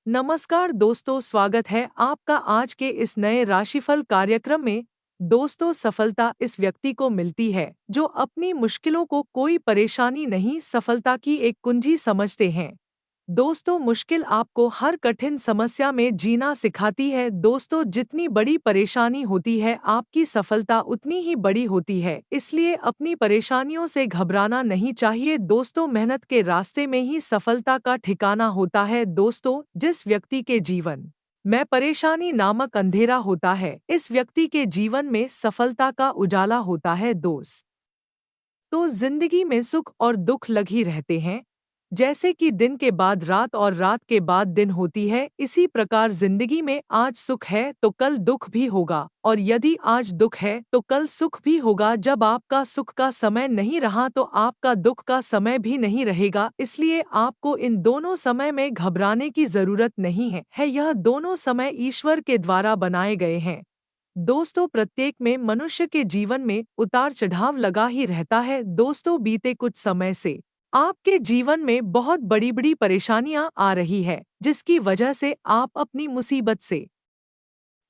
नमस्कार दोस्तों, स्वागत है आपका आज के इस नए राशिफल कार्यक्रम में। दोस्तों, सफलता इस व्यक्ति को मिलती है जो अपनी मुश्किलों को कोई परेशानी नहीं, सफलता की एक कुंजी समझते हैं। दोस्तों, मुश्किल आपको हर कठिन समस्या में जीना सिखाती है। दोस्तों, जितनी बड़ी परेशानी होती है, आपकी सफलता उतनी ही बड़ी होती है। इसलिए अपनी परेशानियों से घबराना नहीं चाहिए। दोस्तों, मेहनत के रास्ते में ही सफलता का ठिकाना होता है। दोस्तों, जिस व्यक्ति के जीवन में परेशानी नामक अंधेरा होता है, इस व्यक्ति के जीवन में सफलता का उजाला होता है। दोस्त तो जिंदगी में सुख और दुख लग ही रहते हैं। जैसे कि दिन के बाद रात और रात के बाद दिन होती है, इसी प्रकार जिंदगी में आज सुख है तो कल दुख भी होगा, और यदि आज दुख है तो कल सुख भी होगा। जब आपका सुख का समय नहीं रहा तो आपका दुख का समय भी नहीं रहेगा। इसलिए आपको इन दोनों समय में घबराने की जरूरत नहीं है। यह दोनों समय ईश्वर के द्वारा बनाए गए हैं। दोस्तों, प्रत्येक में मनुष्य के जीवन में उतार चढ़ाव लगा ही रहता है। दोस्तों, बीते कुछ समय से आपके जीवन में बहुत बड़ी बड़ी परेशानियां आ रही है, जिसकी वजह से आप अपनी मुसीबत से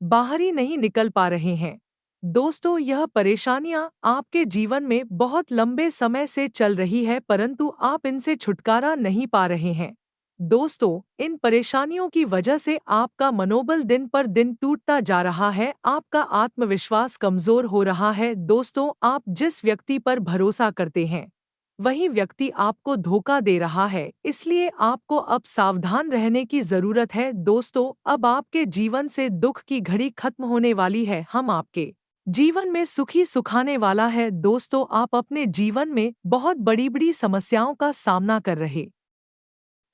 बाहर ही नहीं निकल पा रहे हैं। दोस्तों, यह परेशानियां आपके जीवन में बहुत लंबे समय से चल रही है, परंतु आप इनसे छुटकारा नहीं पा रहे हैं। दोस्तों, इन परेशानियों की वजह से आपका मनोबल दिन पर दिन टूटता जा रहा है, आपका आत्मविश्वास कमजोर हो रहा है। दोस्तों, आप जिस व्यक्ति पर भरोसा करते हैं, वही व्यक्ति आपको धोखा दे रहा है। इसलिए आपको अब सावधान रहने की जरूरत है। दोस्तों, अब आपके जीवन से दुख की घड़ी खत्म होने वाली है। हम आपके जीवन में सुखी सुखाने वाला है। दोस्तों, आप अपने जीवन में बहुत बड़ी बड़ी समस्याओं का सामना कर रहे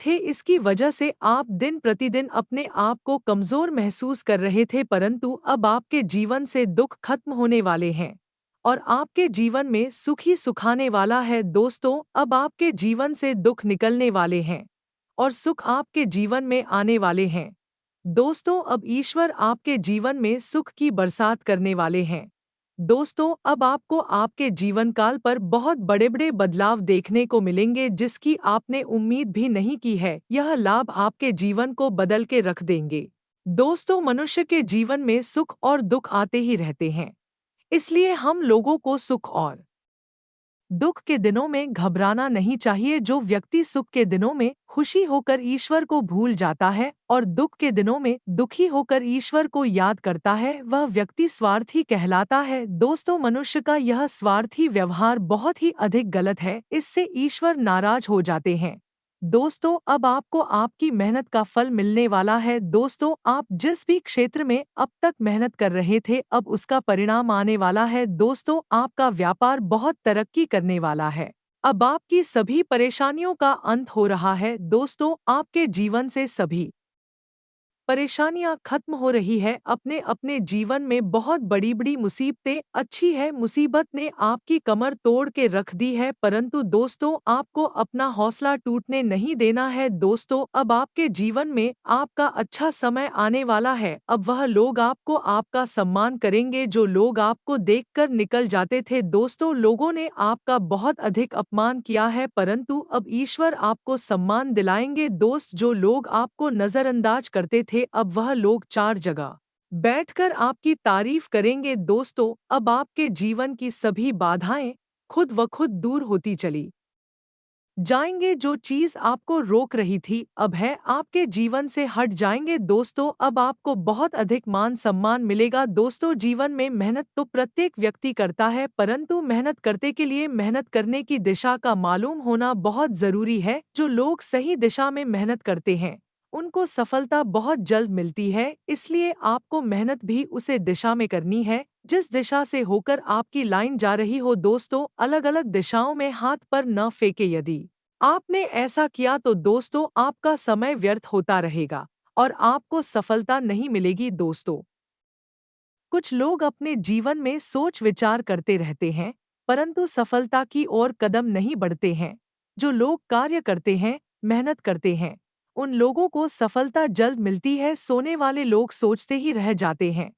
थे। इसकी वजह से आप दिन प्रतिदिन अपने आप को कमजोर महसूस कर रहे थे, परंतु अब आपके जीवन से दुख खत्म होने वाले हैं और आपके जीवन में सुख ही सुखाने वाला है। दोस्तों, अब आपके जीवन से दुख निकलने वाले हैं और सुख आपके जीवन में आने वाले हैं। दोस्तों, अब ईश्वर आपके जीवन में सुख की बरसात करने वाले हैं। दोस्तों, अब आपको आपके जीवन काल पर बहुत बड़े बड़े बदलाव देखने को मिलेंगे, जिसकी आपने उम्मीद भी नहीं की है। यह लाभ आपके जीवन को बदल के रख देंगे। दोस्तों, मनुष्य के जीवन में सुख और दुख आते ही रहते हैं। इसलिए हम लोगों को सुख और दुख के दिनों में घबराना नहीं चाहिए। जो व्यक्ति सुख के दिनों में खुशी होकर ईश्वर को भूल जाता है और दुख के दिनों में दुखी होकर ईश्वर को याद करता है, वह व्यक्ति स्वार्थी कहलाता है। दोस्तों, मनुष्य का यह स्वार्थी व्यवहार बहुत ही अधिक गलत है। इससे ईश्वर नाराज हो जाते हैं। दोस्तों, अब आपको आपकी मेहनत का फल मिलने वाला है। दोस्तों, आप जिस भी क्षेत्र में अब तक मेहनत कर रहे थे, अब उसका परिणाम आने वाला है। दोस्तों, आपका व्यापार बहुत तरक्की करने वाला है। अब आपकी सभी परेशानियों का अंत हो रहा है। दोस्तों, आपके जीवन से सभी परेशानियां खत्म हो रही है। अपने अपने जीवन में बहुत बड़ी बड़ी मुसीबतें अच्छी है, मुसीबत ने आपकी कमर तोड़ के रख दी है, परंतु दोस्तों, आपको अपना हौसला टूटने नहीं देना है। दोस्तों, अब आपके जीवन में आपका अच्छा समय आने वाला है। अब वह लोग आपको आपका सम्मान करेंगे जो लोग आपको देखकर निकल जाते थे। दोस्तों, लोगों ने आपका बहुत अधिक अपमान किया है, परंतु अब ईश्वर आपको सम्मान दिलाएंगे। दोस्त, जो लोग आपको नजरअंदाज करते थे, अब वह लोग चार जगह बैठकर आपकी तारीफ करेंगे। दोस्तों, अब आपके जीवन की सभी बाधाएं खुद व खुद दूर होती चली जाएंगे। जो चीज आपको रोक रही थी, अब है आपके जीवन से हट जाएंगे। दोस्तों, अब आपको बहुत अधिक मान सम्मान मिलेगा। दोस्तों, जीवन में मेहनत तो प्रत्येक व्यक्ति करता है, परंतु मेहनत करते के लिए मेहनत करने की दिशा का मालूम होना बहुत जरूरी है। जो लोग सही दिशा में मेहनत करते हैं, उनको सफलता बहुत जल्द मिलती है। इसलिए आपको मेहनत भी उसे दिशा में करनी है जिस दिशा से होकर आपकी लाइन जा रही हो। दोस्तों, अलग अलग दिशाओं में हाथ पर न फेंके। यदि आपने ऐसा किया तो दोस्तों, आपका समय व्यर्थ होता रहेगा और आपको सफलता नहीं मिलेगी। दोस्तों, कुछ लोग अपने जीवन में सोच विचार करते रहते हैं, परंतु सफलता की ओर कदम नहीं बढ़ते हैं। जो लोग कार्य करते हैं, मेहनत करते हैं, उन लोगों को सफलता जल्द मिलती है। सोने वाले लोग सोचते ही रह जाते हैं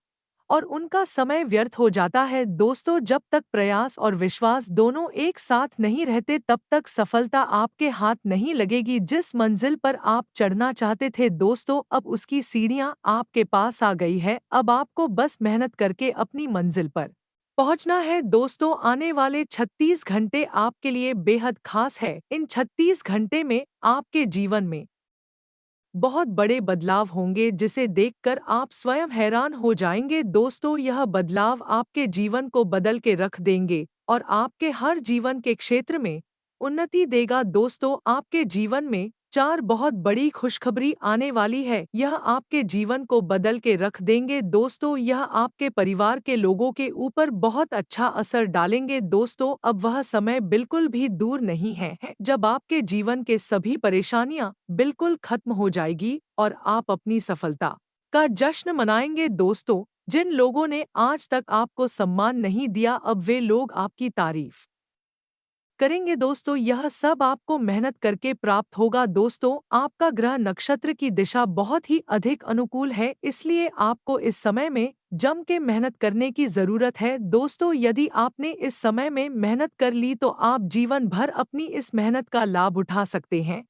और उनका समय व्यर्थ हो जाता है। दोस्तों, जब तक प्रयास और विश्वास दोनों एक साथ नहीं रहते तब तक सफलता आपके हाथ नहीं लगेगी। जिस मंजिल पर आप चढ़ना चाहते थे दोस्तों, अब उसकी सीढ़ियां आपके पास आ गई है। अब आपको बस मेहनत करके अपनी मंजिल पर पहुंचना है। दोस्तों, आने वाले 36 घंटे आपके लिए बेहद खास है। इन 36 घंटे में आपके जीवन में बहुत बड़े बदलाव होंगे जिसे देखकर आप स्वयं हैरान हो जाएंगे। दोस्तों, यह बदलाव आपके जीवन को बदल के रख देंगे और आपके हर जीवन के क्षेत्र में उन्नति देगा। दोस्तों, आपके जीवन में चार बहुत बड़ी खुशखबरी आने वाली है। यह आपके जीवन को बदल के रख देंगे। दोस्तों, यह आपके परिवार के लोगों के ऊपर बहुत अच्छा असर डालेंगे। दोस्तों, अब वह समय बिल्कुल भी दूर नहीं है जब आपके जीवन के सभी परेशानियां बिल्कुल खत्म हो जाएगी और आप अपनी सफलता का जश्न मनाएंगे। दोस्तों, जिन लोगों ने आज तक आपको सम्मान नहीं दिया, अब वे लोग आपकी तारीफ करेंगे। दोस्तों, यह सब आपको मेहनत करके प्राप्त होगा। दोस्तों, आपका ग्रह नक्षत्र की दिशा बहुत ही अधिक अनुकूल है, इसलिए आपको इस समय में जम के मेहनत करने की जरूरत है। दोस्तों, यदि आपने इस समय में मेहनत कर ली तो आप जीवन भर अपनी इस मेहनत का लाभ उठा सकते हैं।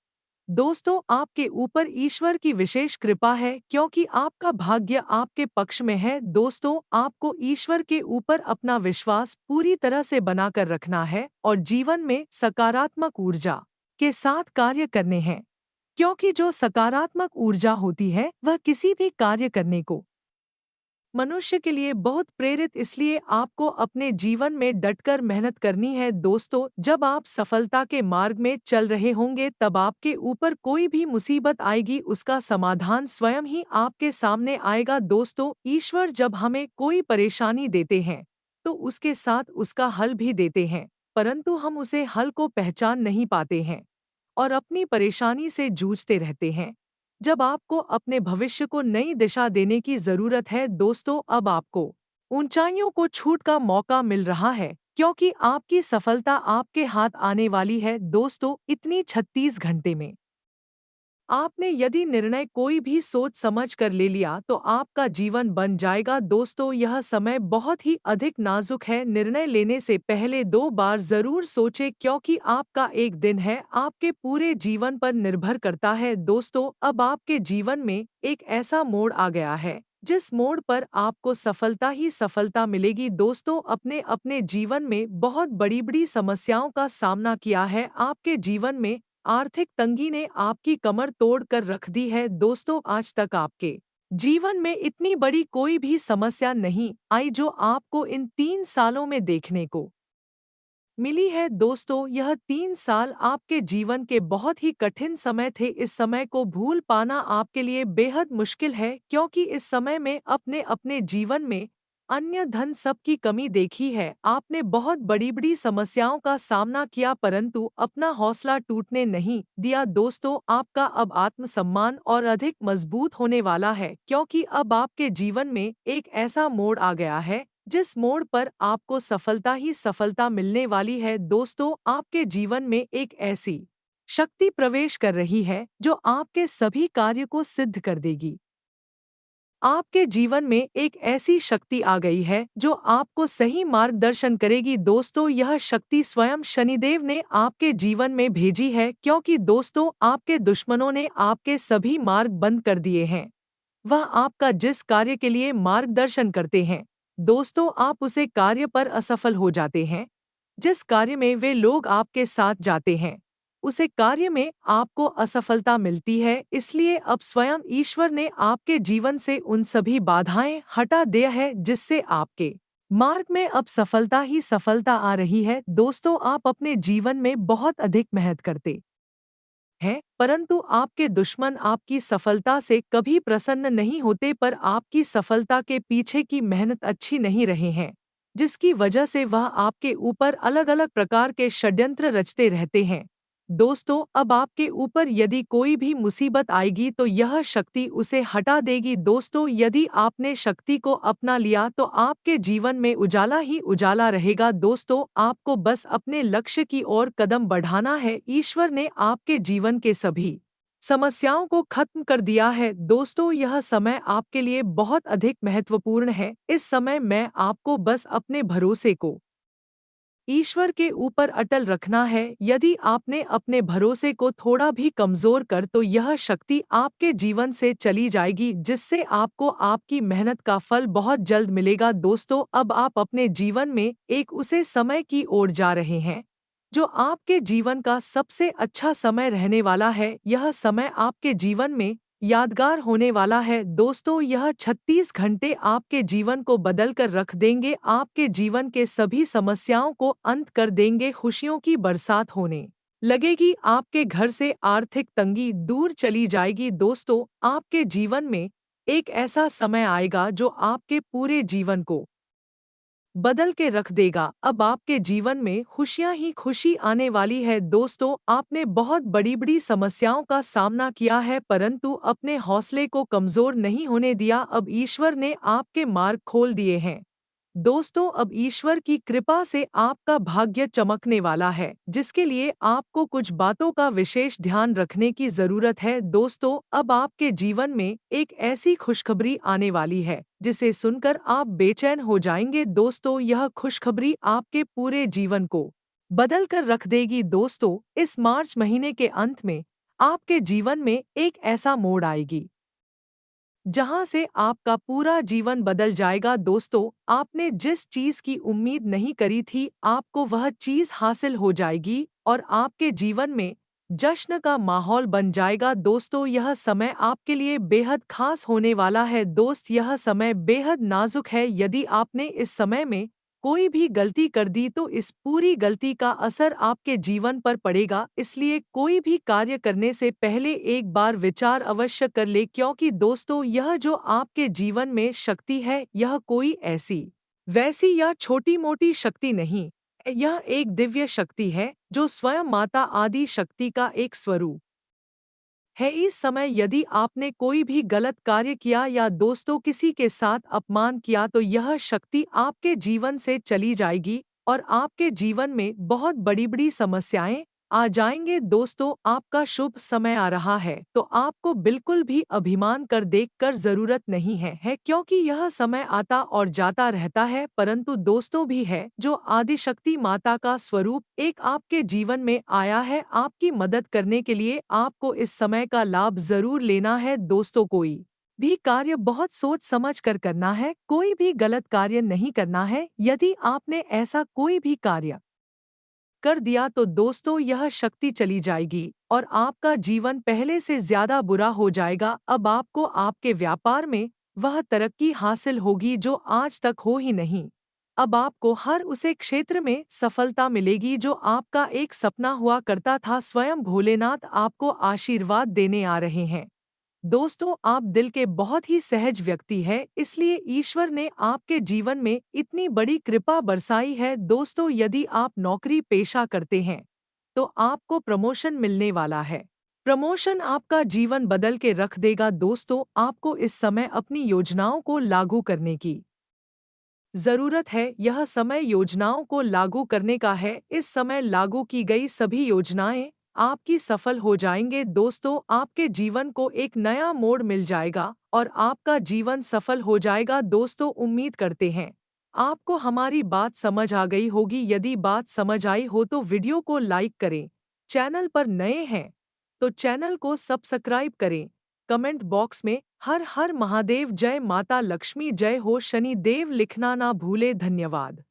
दोस्तों, आपके ऊपर ईश्वर की विशेष कृपा है क्योंकि आपका भाग्य आपके पक्ष में है। दोस्तों, आपको ईश्वर के ऊपर अपना विश्वास पूरी तरह से बनाकर रखना है और जीवन में सकारात्मक ऊर्जा के साथ कार्य करने हैं, क्योंकि जो सकारात्मक ऊर्जा होती है वह किसी भी कार्य करने को मनुष्य के लिए बहुत प्रेरित, इसलिए आपको अपने जीवन में डटकर मेहनत करनी है। दोस्तों, जब आप सफलता के मार्ग में चल रहे होंगे तब आपके ऊपर कोई भी मुसीबत आएगी, उसका समाधान स्वयं ही आपके सामने आएगा। दोस्तों, ईश्वर जब हमें कोई परेशानी देते हैं तो उसके साथ उसका हल भी देते हैं, परंतु हम उसे हल को पहचान नहीं पाते हैं और अपनी परेशानी से जूझते रहते हैं। जब आपको अपने भविष्य को नई दिशा देने की जरूरत है दोस्तों, अब आपको ऊंचाइयों को छूट का मौका मिल रहा है क्योंकि आपकी सफलता आपके हाथ आने वाली है। दोस्तों, इतनी 36 घंटे में आपने यदि निर्णय कोई भी सोच समझ कर ले लिया तो आपका जीवन बन जाएगा। दोस्तों, यह समय बहुत ही अधिक नाजुक है। निर्णय लेने से पहले 2 बार जरूर सोचें क्योंकि आपका एक दिन है आपके पूरे जीवन पर निर्भर करता है। दोस्तों, अब आपके जीवन में एक ऐसा मोड़ आ गया है जिस मोड़ पर आपको सफलता ही सफलता मिलेगी। दोस्तों, अपने अपने जीवन में बहुत बड़ी बड़ी समस्याओं का सामना किया है। आपके जीवन में आर्थिक तंगी ने आपकी कमर तोड़ कर रख दी है। दोस्तों, आज तक आपके जीवन में इतनी बड़ी कोई भी समस्या नहीं आई जो आपको इन 3 सालों में देखने को मिली है। दोस्तों, यह 3 साल आपके जीवन के बहुत ही कठिन समय थे। इस समय को भूल पाना आपके लिए बेहद मुश्किल है क्योंकि इस समय में अपने अपने जीवन में अन्य धन सब की कमी देखी है। आपने बहुत बड़ी बड़ी समस्याओं का सामना किया परंतु अपना हौसला टूटने नहीं दिया। दोस्तों, आपका अब आत्मसम्मान और अधिक मजबूत होने वाला है क्योंकि अब आपके जीवन में एक ऐसा मोड़ आ गया है जिस मोड़ पर आपको सफलता ही सफलता मिलने वाली है। दोस्तों, आपके जीवन में एक ऐसी शक्ति प्रवेश कर रही है जो आपके सभी कार्य को सिद्ध कर देगी। आपके जीवन में एक ऐसी शक्ति आ गई है जो आपको सही मार्गदर्शन करेगी। दोस्तों, यह शक्ति स्वयं शनिदेव ने आपके जीवन में भेजी है क्योंकि दोस्तों, आपके दुश्मनों ने आपके सभी मार्ग बंद कर दिए हैं। वह आपका जिस कार्य के लिए मार्गदर्शन करते हैं दोस्तों, आप उसे कार्य पर असफल हो जाते हैं। जिस कार्य में वे लोग आपके साथ जाते हैं उसे कार्य में आपको असफलता मिलती है। इसलिए अब स्वयं ईश्वर ने आपके जीवन से उन सभी बाधाएं हटा दिया है जिससे आपके मार्ग में अब सफलता ही सफलता आ रही है। दोस्तों, आप अपने जीवन में बहुत अधिक मेहनत करते हैं परंतु आपके दुश्मन आपकी सफलता से कभी प्रसन्न नहीं होते, पर आपकी सफलता के पीछे की मेहनत अच्छी नहीं रहे हैं जिसकी वजह से वह आपके ऊपर अलग अलग प्रकार के षड्यंत्र रचते रहते हैं। दोस्तों, अब आपके ऊपर यदि कोई भी मुसीबत आएगी तो यह शक्ति उसे हटा देगी। दोस्तों, यदि आपने शक्ति को अपना लिया तो आपके जीवन में उजाला ही उजाला रहेगा। दोस्तों, आपको बस अपने लक्ष्य की ओर कदम बढ़ाना है। ईश्वर ने आपके जीवन के सभी समस्याओं को खत्म कर दिया है। दोस्तों, यह समय आपके लिए बहुत अधिक महत्वपूर्ण है। इस समय में आपको बस अपने भरोसे को ईश्वर के ऊपर अटल रखना है। यदि आपने अपने भरोसे को थोड़ा भी कमजोर कर तो यह शक्ति आपके जीवन से चली जाएगी, जिससे आपको आपकी मेहनत का फल बहुत जल्द मिलेगा। दोस्तों, अब आप अपने जीवन में एक उसे समय की ओर जा रहे हैं जो आपके जीवन का सबसे अच्छा समय रहने वाला है। यह समय आपके जीवन में यादगार होने वाला है। दोस्तों, यह 36 घंटे आपके जीवन को बदल कर रख देंगे, आपके जीवन के सभी समस्याओं को अंत कर देंगे, खुशियों की बरसात होने लगेगी, आपके घर से आर्थिक तंगी दूर चली जाएगी। दोस्तों, आपके जीवन में एक ऐसा समय आएगा जो आपके पूरे जीवन को बदल के रख देगा। अब आपके जीवन में खुशियां ही खुशी आने वाली है। दोस्तों, आपने बहुत बड़ी बड़ी समस्याओं का सामना किया है, परंतु अपने हौसले को कमजोर नहीं होने दिया। अब ईश्वर ने आपके मार्ग खोल दिए हैं। दोस्तों, अब ईश्वर की कृपा से आपका भाग्य चमकने वाला है, जिसके लिए आपको कुछ बातों का विशेष ध्यान रखने की जरूरत है। दोस्तों, अब आपके जीवन में एक ऐसी खुशखबरी आने वाली है जिसे सुनकर आप बेचैन हो जाएंगे। दोस्तों, यह खुशखबरी आपके पूरे जीवन को बदल कर रख देगी। दोस्तों, इस मार्च महीने के अंत में आपके जीवन में एक ऐसा मोड़ आएगी जहां से आपका पूरा जीवन बदल जाएगा। दोस्तों, आपने जिस चीज की उम्मीद नहीं करी थी, आपको वह चीज हासिल हो जाएगी और आपके जीवन में जश्न का माहौल बन जाएगा। दोस्तों, यह समय आपके लिए बेहद खास होने वाला है। दोस्त, यह समय बेहद नाजुक है। यदि आपने इस समय में कोई भी गलती कर दी तो इस पूरी गलती का असर आपके जीवन पर पड़ेगा। इसलिए कोई भी कार्य करने से पहले एक बार विचार अवश्य कर ले, क्योंकि दोस्तों, यह जो आपके जीवन में शक्ति है, यह कोई ऐसी वैसी या छोटी मोटी शक्ति नहीं, यह एक दिव्य शक्ति है जो स्वयं माता आदि शक्ति का एक स्वरूप है। इस समय यदि आपने कोई भी गलत कार्य किया या दोस्तों किसी के साथ अपमान किया तो यह शक्ति आपके जीवन से चली जाएगी और आपके जीवन में बहुत बड़ी बड़ी समस्याएं आ जाएंगे। दोस्तों, आपका शुभ समय आ रहा है, तो आपको बिल्कुल भी अभिमान कर देखकर जरूरत नहीं है, क्योंकि यह समय आता और जाता रहता है, परंतु दोस्तों भी है जो आदिशक्ति माता का स्वरूप एक आपके जीवन में आया है आपकी मदद करने के लिए। आपको इस समय का लाभ जरूर लेना है। दोस्तों, कोई भी कार्य बहुत सोच समझ कर करना है, कोई भी गलत कार्य नहीं करना है। यदि आपने ऐसा कोई भी कार्य कर दिया तो दोस्तों, यह शक्ति चली जाएगी और आपका जीवन पहले से ज्यादा बुरा हो जाएगा। अब आपको आपके व्यापार में वह तरक्की हासिल होगी जो आज तक हो ही नहीं। अब आपको हर उसे क्षेत्र में सफलता मिलेगी जो आपका एक सपना हुआ करता था। स्वयं भोलेनाथ आपको आशीर्वाद देने आ रहे हैं। दोस्तों, आप दिल के बहुत ही सहज व्यक्ति हैं, इसलिए ईश्वर ने आपके जीवन में इतनी बड़ी कृपा बरसाई है। दोस्तों, यदि आप नौकरी पेशा करते हैं तो आपको प्रमोशन मिलने वाला है। प्रमोशन आपका जीवन बदल के रख देगा। दोस्तों, आपको इस समय अपनी योजनाओं को लागू करने की जरूरत है। यह समय योजनाओं को लागू करने का है। इस समय लागू की गई सभी योजनाएं आपकी सफल हो जाएंगे। दोस्तों, आपके जीवन को एक नया मोड़ मिल जाएगा और आपका जीवन सफल हो जाएगा। दोस्तों, उम्मीद करते हैं आपको हमारी बात समझ आ गई होगी। यदि बात समझ आई हो तो वीडियो को लाइक करें, चैनल पर नए हैं तो चैनल को सब्सक्राइब करें। कमेंट बॉक्स में हर हर महादेव, जय माता लक्ष्मी, जय हो शनि देव लिखना ना भूले। धन्यवाद।